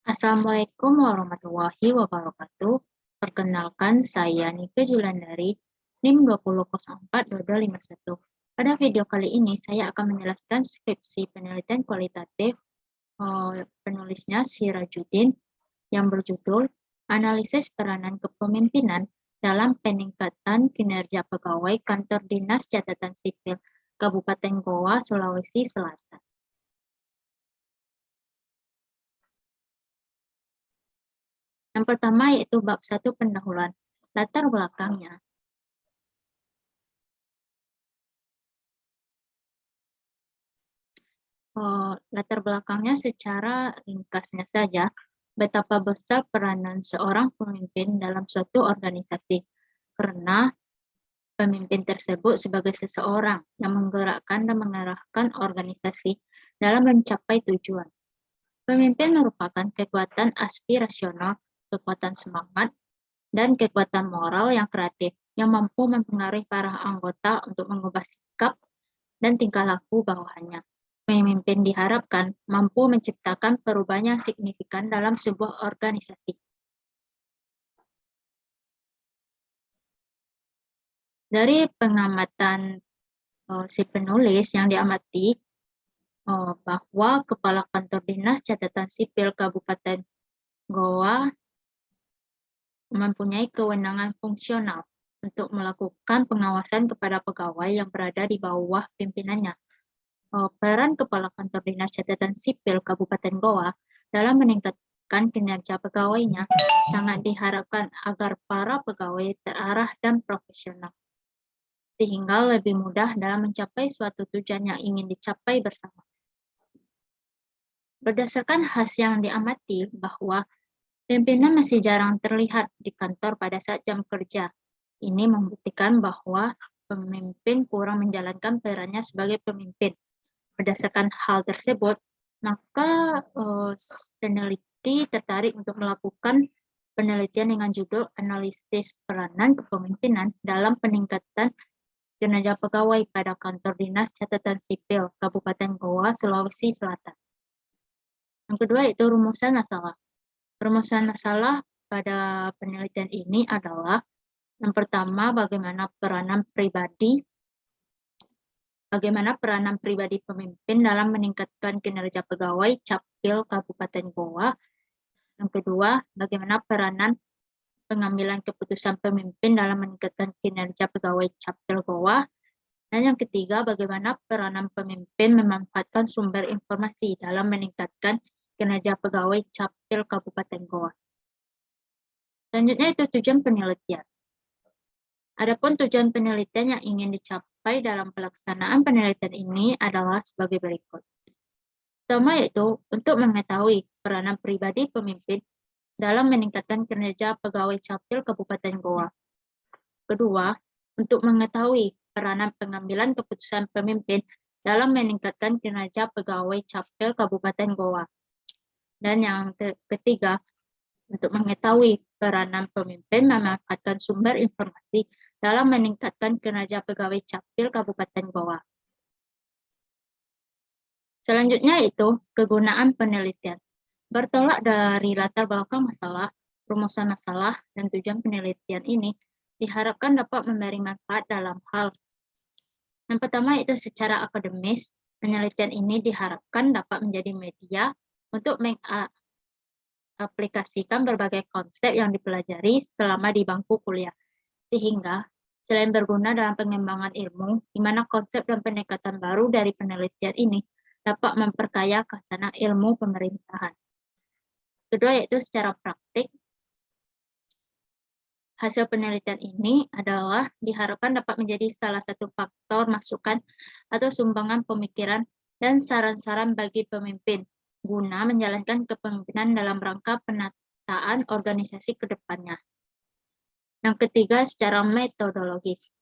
Assalamualaikum warahmatullahi wabarakatuh. Perkenalkan, saya Nike Julandari, NIM 20042251. Pada video kali ini, saya akan menjelaskan skripsi penelitian kualitatif penulisnya Sirajuddin yang berjudul Analisis Peranan Kepemimpinan dalam Peningkatan Kinerja Pegawai Kantor Dinas Catatan Sipil Kabupaten Goa, Sulawesi Selatan. Yang pertama yaitu bab 1 pendahuluan, latar belakangnya. Latar belakangnya secara ringkasnya saja, betapa besar peranan seorang pemimpin dalam suatu organisasi, karena pemimpin tersebut sebagai seseorang yang menggerakkan dan mengarahkan organisasi dalam mencapai tujuan. Pemimpin merupakan kekuatan aspirasional, kekuatan semangat, dan kekuatan moral yang kreatif yang mampu mempengaruhi para anggota untuk mengubah sikap dan tingkah laku bawahannya. Pemimpin diharapkan mampu menciptakan perubahan yang signifikan dalam sebuah organisasi. Dari pengamatan si penulis yang diamati bahwa Kepala Kantor Dinas Catatan Sipil Kabupaten Goa mempunyai kewenangan fungsional untuk melakukan pengawasan kepada pegawai yang berada di bawah pimpinannya. Peran Kepala Kantor Dinas Catatan Sipil Kabupaten Goa dalam meningkatkan kinerja pegawainya sangat diharapkan agar para pegawai terarah dan profesional, sehingga lebih mudah dalam mencapai suatu tujuan yang ingin dicapai bersama. Berdasarkan hasil yang diamati bahwa pimpinan masih jarang terlihat di kantor pada saat jam kerja. Ini membuktikan bahwa pemimpin kurang menjalankan perannya sebagai pemimpin. Berdasarkan hal tersebut, maka peneliti tertarik untuk melakukan penelitian dengan judul Analisis Peranan Kepemimpinan dalam Peningkatan Kinerja Pegawai pada Kantor Dinas Catatan Sipil Kabupaten Goa, Sulawesi Selatan. Yang kedua itu rumusan masalah. Rumusan masalah pada penelitian ini adalah yang pertama, bagaimana peranan pribadi pemimpin dalam meningkatkan kinerja pegawai Capil Kabupaten Goa. Yang kedua, bagaimana peranan pengambilan keputusan pemimpin dalam meningkatkan kinerja pegawai Capil Goa. Dan yang ketiga, bagaimana peranan pemimpin memanfaatkan sumber informasi dalam meningkatkan kinerja pegawai Capil Kabupaten Goa. Selanjutnya itu tujuan penelitian. Adapun tujuan penelitian yang ingin dicapai dalam pelaksanaan penelitian ini adalah sebagai berikut. Pertama yaitu untuk mengetahui peranan pribadi pemimpin dalam meningkatkan kinerja pegawai Capil Kabupaten Goa. Kedua, untuk mengetahui peranan pengambilan keputusan pemimpin dalam meningkatkan kinerja pegawai Capil Kabupaten Goa. Dan yang ketiga, untuk mengetahui peranan pemimpin memanfaatkan sumber informasi dalam meningkatkan kinerja pegawai Capil Kabupaten Goa. Selanjutnya itu kegunaan penelitian. Bertolak dari latar belakang masalah, rumusan masalah, dan tujuan penelitian ini diharapkan dapat memberi manfaat dalam hal. Yang pertama itu secara akademis, penelitian ini diharapkan dapat menjadi media untuk mengaplikasikan berbagai konsep yang dipelajari selama di bangku kuliah. Sehingga selain berguna dalam pengembangan ilmu, di mana konsep dan pendekatan baru dari penelitian ini dapat memperkaya khasanah ilmu pemerintahan. Kedua yaitu secara praktik, hasil penelitian ini adalah diharapkan dapat menjadi salah satu faktor masukan atau sumbangan pemikiran dan saran-saran bagi pemimpin guna menjalankan kepemimpinan dalam rangka penataan organisasi ke depannya. Yang ketiga, secara metodologis.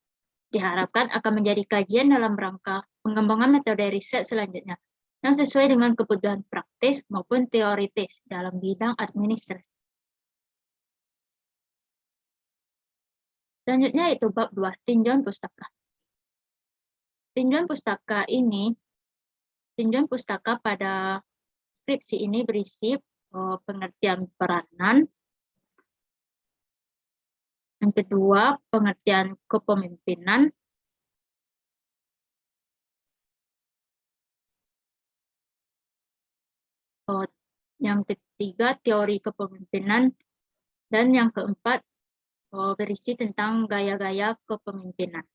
Diharapkan akan menjadi kajian dalam rangka pengembangan metode riset selanjutnya yang sesuai dengan kebutuhan praktis maupun teoritis dalam bidang administrasi. Selanjutnya itu bab 2, tinjauan pustaka. Tinjauan pustaka pada skripsi ini berisi pengertian peranan. Yang kedua, pengertian kepemimpinan. Yang ketiga, teori kepemimpinan. Dan yang keempat, berisi tentang gaya-gaya kepemimpinan.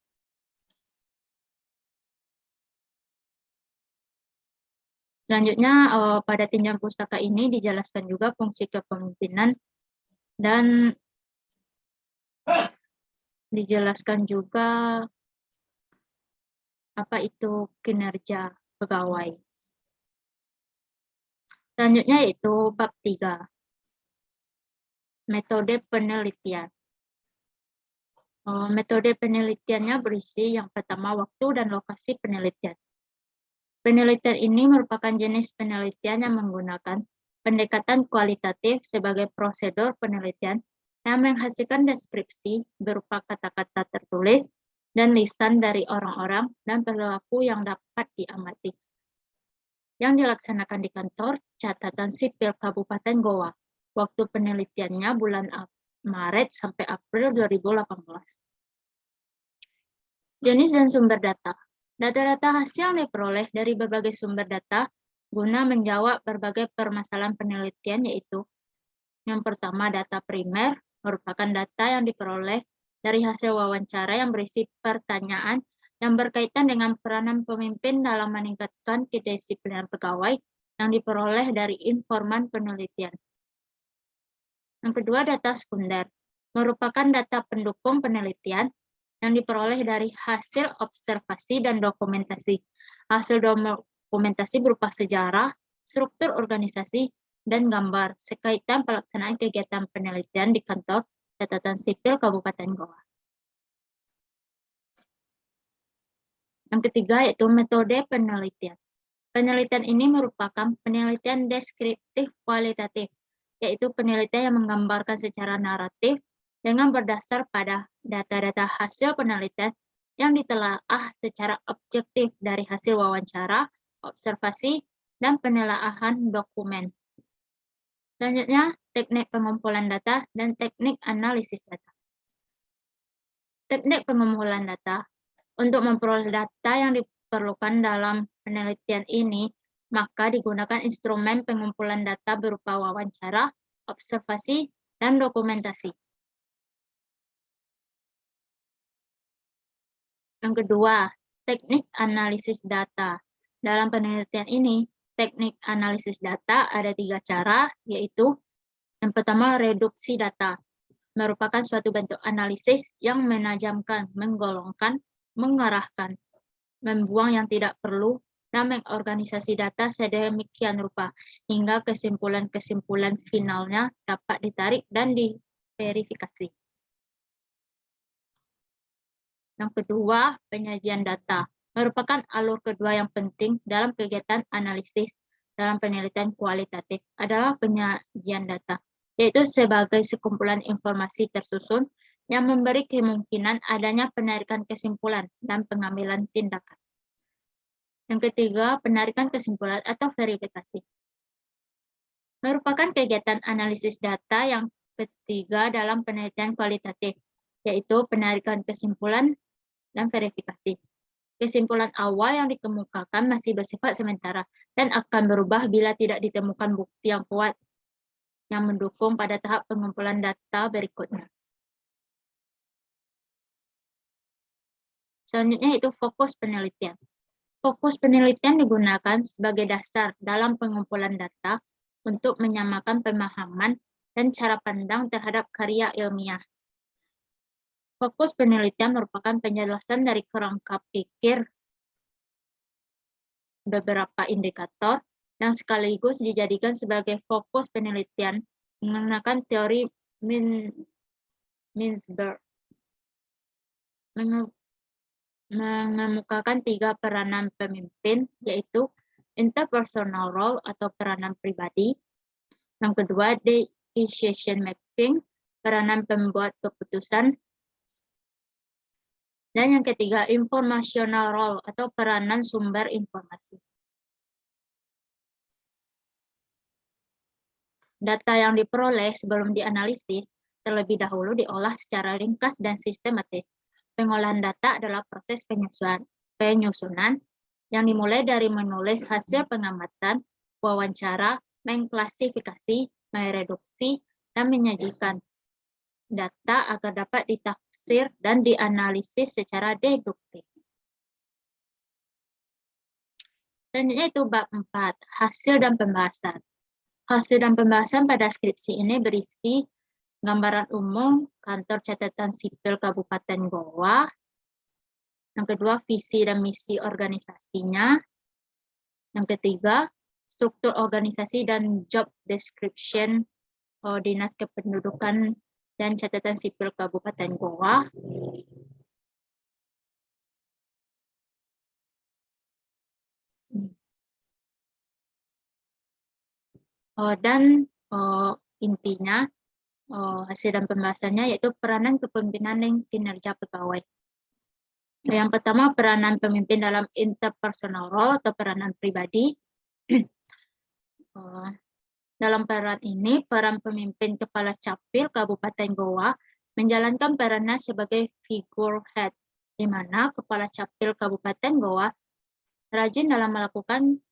Selanjutnya, pada tinjauan pustaka ini dijelaskan juga fungsi kepemimpinan dan dijelaskan juga apa itu kinerja pegawai. Selanjutnya yaitu bab 3, metode penelitian. Metode penelitiannya berisi yang pertama waktu dan lokasi penelitian. Penelitian ini merupakan jenis penelitian yang menggunakan pendekatan kualitatif sebagai prosedur penelitian yang menghasilkan deskripsi berupa kata-kata tertulis dan lisan dari orang-orang dan perilaku yang dapat diamati. Yang dilaksanakan di kantor catatan sipil Kabupaten Goa. Waktu penelitiannya bulan Maret sampai April 2018. Jenis dan sumber data. Data-data hasil yang diperoleh dari berbagai sumber data guna menjawab berbagai permasalahan penelitian, yaitu yang pertama, data primer merupakan data yang diperoleh dari hasil wawancara yang berisi pertanyaan yang berkaitan dengan peranan pemimpin dalam meningkatkan kedisiplinan pegawai yang diperoleh dari informan penelitian. Yang kedua, data sekunder merupakan data pendukung penelitian yang diperoleh dari hasil observasi dan dokumentasi. Hasil dokumentasi berupa sejarah, struktur organisasi, dan gambar sekaitan pelaksanaan kegiatan penelitian di kantor catatan sipil Kabupaten Goa. Yang ketiga yaitu metode penelitian. Penelitian ini merupakan penelitian deskriptif kualitatif, yaitu penelitian yang menggambarkan secara naratif dengan berdasar pada data-data hasil penelitian yang ditelaah secara objektif dari hasil wawancara, observasi, dan penelaahan dokumen. Selanjutnya, teknik pengumpulan data dan teknik analisis data. Teknik pengumpulan data. Untuk memperoleh data yang diperlukan dalam penelitian ini, maka digunakan instrumen pengumpulan data berupa wawancara, observasi, dan dokumentasi. Yang kedua, teknik analisis data. Dalam penelitian ini, teknik analisis data ada 3 cara, yaitu yang pertama, reduksi data. Merupakan suatu bentuk analisis yang menajamkan, menggolongkan, mengarahkan, membuang yang tidak perlu, dan mengorganisasi data sedemikian rupa, hingga kesimpulan-kesimpulan finalnya dapat ditarik dan diverifikasi. Yang kedua, penyajian data. Merupakan alur kedua yang penting dalam kegiatan analisis dalam penelitian kualitatif adalah penyajian data, yaitu sebagai sekumpulan informasi tersusun yang memberi kemungkinan adanya penarikan kesimpulan dan pengambilan tindakan. Yang ketiga, penarikan kesimpulan atau verifikasi. Merupakan kegiatan analisis data yang ketiga dalam penelitian kualitatif, yaitu penarikan kesimpulan dan verifikasi. Kesimpulan awal yang dikemukakan masih bersifat sementara dan akan berubah bila tidak ditemukan bukti yang kuat yang mendukung pada tahap pengumpulan data berikutnya. Selanjutnya itu fokus penelitian. Fokus penelitian digunakan sebagai dasar dalam pengumpulan data untuk menyamakan pemahaman dan cara pandang terhadap karya ilmiah. Fokus penelitian merupakan penjelasan dari kerangka pikir beberapa indikator yang sekaligus dijadikan sebagai fokus penelitian menggunakan teori Mintzberg. Mengemukakan 3 peranan pemimpin, yaitu interpersonal role atau peranan pribadi. Yang kedua, decision making, peranan pembuat keputusan. Dan yang ketiga, informational role atau peranan sumber informasi. Data yang diperoleh sebelum dianalisis terlebih dahulu diolah secara ringkas dan sistematis. Pengolahan data adalah proses penyusunan yang dimulai dari menulis hasil pengamatan, wawancara, mengklasifikasi, mereduksi, dan menyajikan data agar dapat ditafsir dan dianalisis secara deduktif. Selanjutnya itu bab 4, hasil dan pembahasan. Hasil dan pembahasan pada skripsi ini berisi gambaran umum Kantor Catatan Sipil Kabupaten Goa. Yang kedua, visi dan misi organisasinya. Yang ketiga, struktur organisasi dan job description Dinas Kependudukan dan Catatan Sipil Kabupaten Goa. Dan intinya hasil dan pembahasannya yaitu peranan kepemimpinan dan kinerja pegawai. Yang pertama, peranan pemimpin dalam interpersonal role atau peranan pribadi. Dalam peran ini, peran pemimpin Kepala Capil Kabupaten Goa menjalankan perannya sebagai figurehead, di mana Kepala Capil Kabupaten Goa rajin dalam melakukan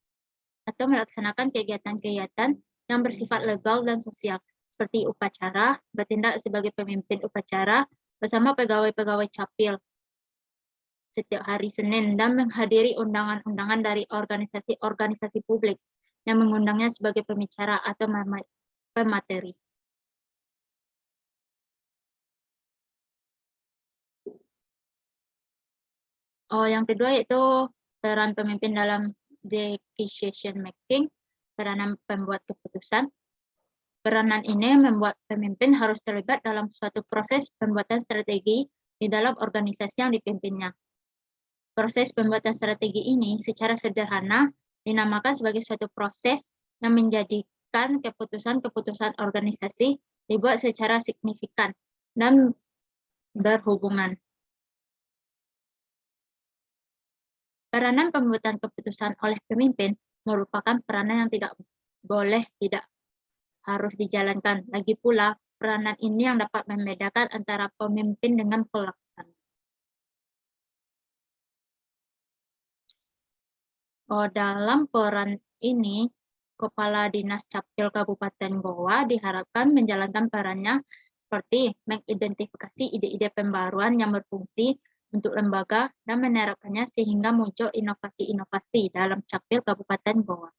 atau melaksanakan kegiatan-kegiatan yang bersifat legal dan sosial, seperti upacara, bertindak sebagai pemimpin upacara bersama pegawai-pegawai capil setiap hari Senin, dan menghadiri undangan-undangan dari organisasi-organisasi publik yang mengundangnya sebagai pembicara atau pemateri. Yang kedua yaitu peran pemimpin dalam decision making, peranan pembuat keputusan. Peranan ini membuat pemimpin harus terlibat dalam suatu proses pembuatan strategi di dalam organisasi yang dipimpinnya. Proses pembuatan strategi ini secara sederhana dinamakan sebagai suatu proses yang menjadikan keputusan-keputusan organisasi dibuat secara signifikan dan berhubungan. Peranan pembuatan keputusan oleh pemimpin merupakan peranan yang tidak harus dijalankan. Lagi pula, peranan ini yang dapat membedakan antara pemimpin dengan pelaksana. Dalam peran ini, Kepala Dinas Capil Kabupaten Goa diharapkan menjalankan perannya seperti mengidentifikasi ide-ide pembaruan yang berfungsi untuk lembaga dan menerapkannya sehingga muncul inovasi-inovasi dalam Capil Kabupaten Goa.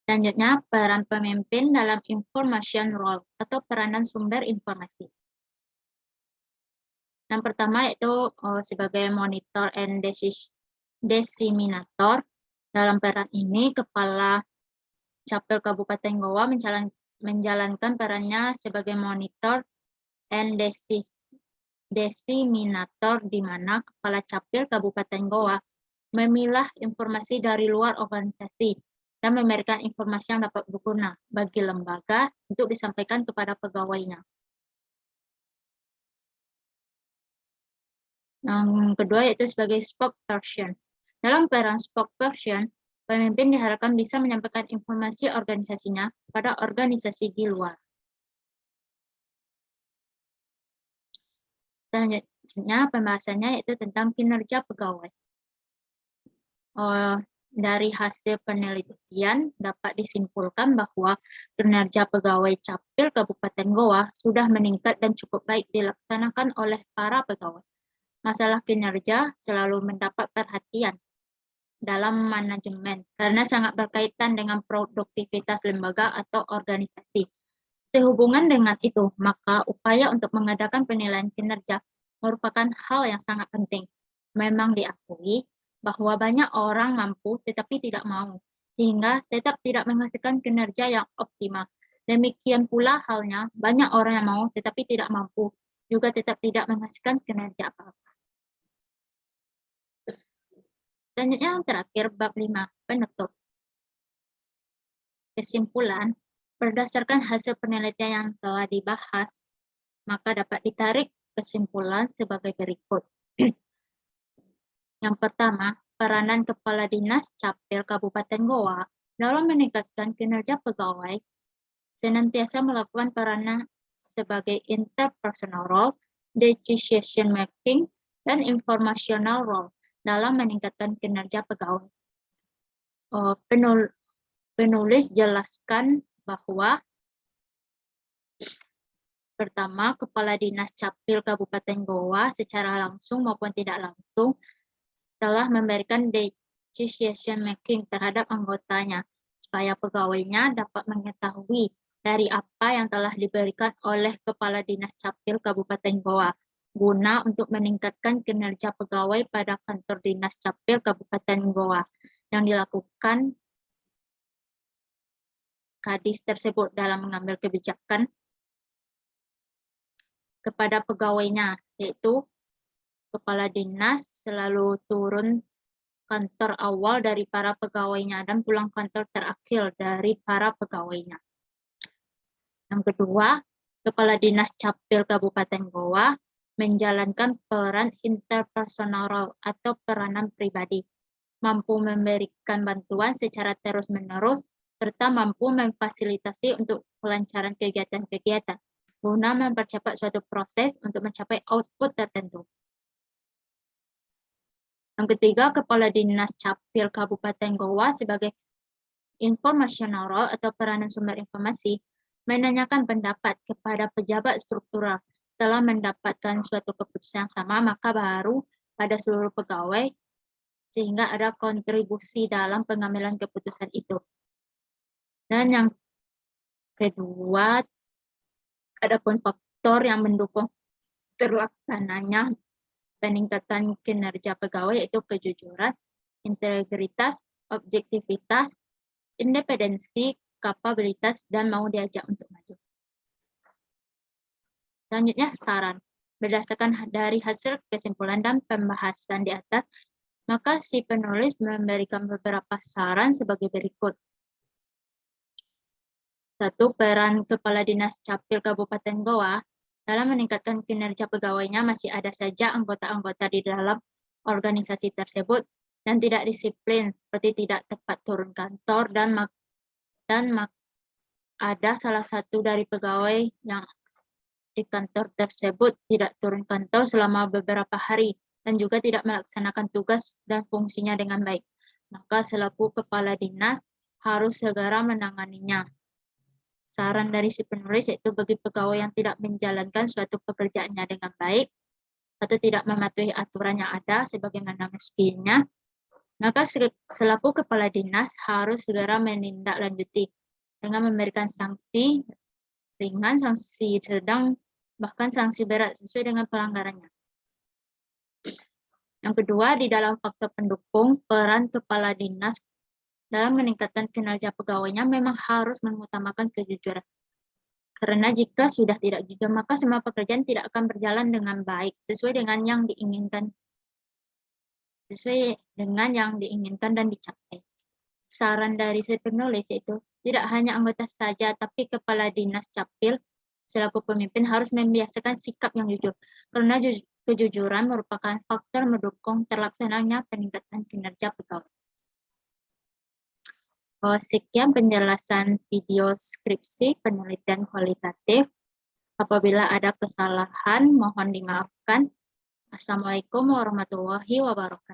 Selanjutnya, peran pemimpin dalam information role atau peranan sumber informasi. Yang pertama yaitu sebagai monitor and disseminator. Dalam peran ini, Kepala Capil Kabupaten Goa menjalankan perannya sebagai monitor and disseminator, di mana Kepala Capil Kabupaten Goa memilah informasi dari luar organisasi dan memberikan informasi yang dapat berguna bagi lembaga untuk disampaikan kepada pegawainya. Yang kedua yaitu sebagai spokesperson. Dalam peran spokesperson, pemimpin diharapkan bisa menyampaikan informasi organisasinya pada organisasi di luar. Selanjutnya pembahasannya yaitu tentang kinerja pegawai. Dari hasil penelitian dapat disimpulkan bahwa kinerja pegawai Capil Kabupaten Goa sudah meningkat dan cukup baik dilaksanakan oleh para pegawai. Masalah kinerja selalu mendapat perhatian dalam manajemen karena sangat berkaitan dengan produktivitas lembaga atau organisasi. Sehubungan dengan itu, maka upaya untuk mengadakan penilaian kinerja merupakan hal yang sangat penting. Memang diakui bahwa banyak orang mampu tetapi tidak mau, sehingga tetap tidak menghasilkan kinerja yang optimal. Demikian pula halnya, banyak orang yang mau tetapi tidak mampu, juga tetap tidak menghasilkan kinerja apa-apa. Selanjutnya yang terakhir, bab 5, penutup. Kesimpulan, berdasarkan hasil penelitian yang telah dibahas, maka dapat ditarik kesimpulan sebagai berikut. Yang pertama, peranan Kepala Dinas Capil Kabupaten Goa dalam meningkatkan kinerja pegawai senantiasa melakukan peranan sebagai interpersonal role, decision making, dan informational role dalam meningkatkan kinerja pegawai. Penulis jelaskan bahwa pertama, Kepala Dinas Capil Kabupaten Goa secara langsung maupun tidak langsung telah memberikan decision making terhadap anggotanya supaya pegawainya dapat mengetahui dari apa yang telah diberikan oleh Kepala Dinas Capil Kabupaten Goa guna untuk meningkatkan kinerja pegawai pada kantor Dinas Capil Kabupaten Goa yang dilakukan Kadis tersebut dalam mengambil kebijakan kepada pegawainya, yaitu Kepala Dinas selalu turun kantor awal dari para pegawainya dan pulang kantor terakhir dari para pegawainya. Yang kedua, Kepala Dinas Capil Kabupaten Goa menjalankan peran interpersonal role atau peranan pribadi, mampu memberikan bantuan secara terus-menerus, serta mampu memfasilitasi untuk kelancaran kegiatan-kegiatan, guna mempercepat suatu proses untuk mencapai output tertentu. Yang ketiga, Kepala Dinas Capil Kabupaten Goa sebagai informational role atau peranan sumber informasi menanyakan pendapat kepada pejabat struktural. Setelah mendapatkan suatu keputusan yang sama, maka baru pada seluruh pegawai sehingga ada kontribusi dalam pengambilan keputusan itu. Dan yang kedua, adapun faktor yang mendukung terlaksananya peningkatan kinerja pegawai yaitu kejujuran, integritas, objektivitas, independensi, kapabilitas, dan mau diajak untuk maju. Selanjutnya, saran. Berdasarkan dari hasil kesimpulan dan pembahasan di atas, maka si penulis memberikan beberapa saran sebagai berikut. 1. Peran Kepala Dinas Capil Kabupaten Goa dalam meningkatkan kinerja pegawainya masih ada saja anggota-anggota di dalam organisasi tersebut dan tidak disiplin, seperti tidak tepat turun kantor dan ada salah satu dari pegawai yang di kantor tersebut tidak turun kantor selama beberapa hari dan juga tidak melaksanakan tugas dan fungsinya dengan baik. Maka selaku Kepala Dinas harus segera menanganinya. Saran dari si penulis yaitu bagi pegawai yang tidak menjalankan suatu pekerjaannya dengan baik atau tidak mematuhi aturan yang ada sebagaimana mestinya, maka selaku Kepala Dinas harus segera menindaklanjuti dengan memberikan sanksi ringan, sanksi sedang, bahkan sanksi berat sesuai dengan pelanggarannya. Yang kedua, di dalam faktor pendukung, peran Kepala Dinas dalam meningkatkan kinerja pegawainya memang harus mengutamakan kejujuran. Karena jika sudah tidak jujur, maka semua pekerjaan tidak akan berjalan dengan baik sesuai dengan yang diinginkan dan dicapai. Saran dari si penulis itu tidak hanya anggota saja, tapi Kepala Dinas Capil selaku pemimpin harus membiasakan sikap yang jujur, karena kejujuran merupakan faktor mendukung terlaksananya peningkatan kinerja pegawai. Sekian penjelasan video skripsi penelitian kualitatif. Apabila ada kesalahan, mohon dimaafkan. Assalamualaikum warahmatullahi wabarakatuh.